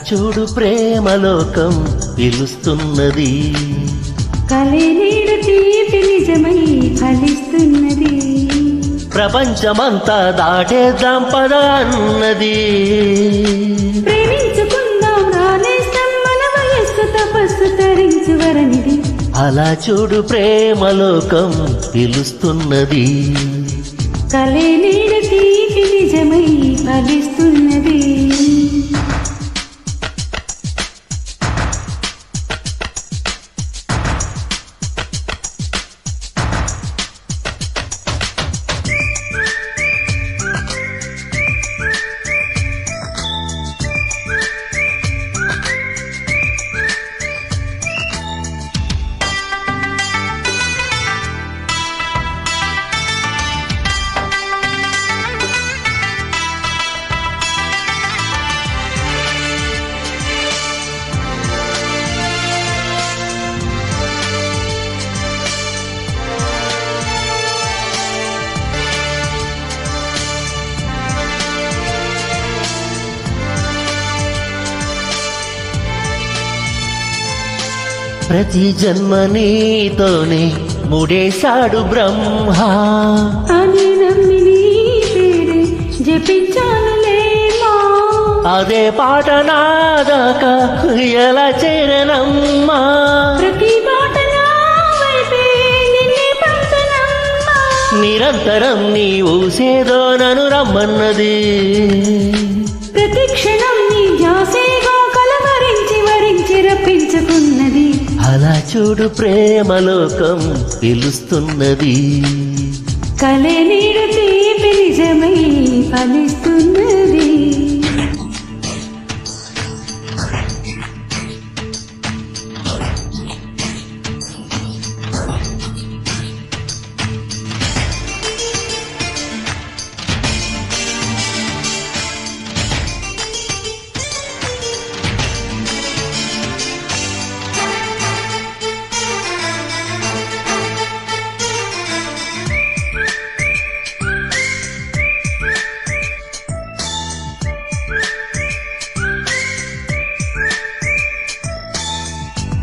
చూడు ప్రేమలోకం పిలుస్తున్నది, కలే నీడు తీపి నిజమై ఫలిస్తున్నది, ప్రపంచమంతా దాటేద్దాం పద అన్నది. ప్రేమించుకుందాం రానేస్తాం మన వయస్సు తపస్సు తరించు వరనిది. అలా చూడు ప్రేమలోకం పిలుస్తున్నది, కలే నీడు తీపి నిజమై ఫలిస్తున్నది. ప్రతి జన్మ నీతోనే ముడేశాడు బ్రహ్మ అని నమ్మి నీ పేరే జపించానులేమా, అదే పాట నాదాకా ఎలా చేరనమ్మా. ప్రతి మాట నా వైపే నిన్నే పంపనమ్మా, నిరంతరం నీ ఊసేదో నన్ను రమ్మన్నది, ప్రతి క్షణం నీ ధ్యాసేగా కలవరించి వరించి రప్పించుకున్నది. అలా చూడు ప్రేమలోకం పిలుస్తున్నది, కలే నీడు తీపి నిజమై ఫలిస్తున్నది.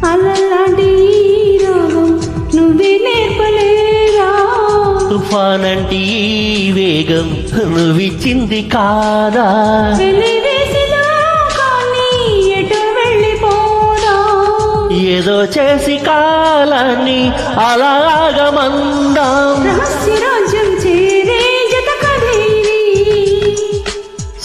అలలాంటి ఈ రోగం నువ్వే నేర్పలేరా, తుఫానంటి ఈ వేగం నువ్విచ్చింది కాదా, వెలివేసినా కానీ ఎటు వెళ్ళిపోదా, ఏదో చేసి కాలాన్ని అలాగమందాం. రహస్య రాజ్యం చేరే జత కథేది,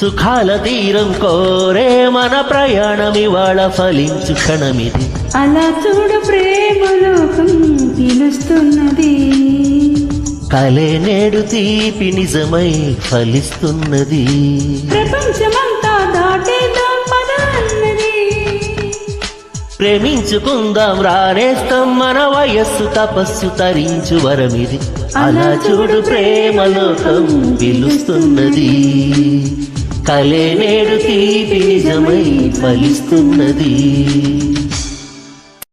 సుఖాల తీరం కోరే మన ప్రయాణం ఇవాళ ఫలించు క్షణమిది. అలా చూడు ప్రేమలోకం పిలుస్తున్నది, కలే నేడు తీపి నిజమై ఫలిస్తున్నది, ప్రపంచమంతా దాటేద్దాం పద అన్నది. ప్రేమించుకుందాం రానేస్తాం మన వయస్సు తపస్సు తరించు వరమిది. అలా చూడు ప్రేమలోకం పిలుస్తున్నది, కలే నేడు తీపి నిజమై ఫలిస్తున్నది.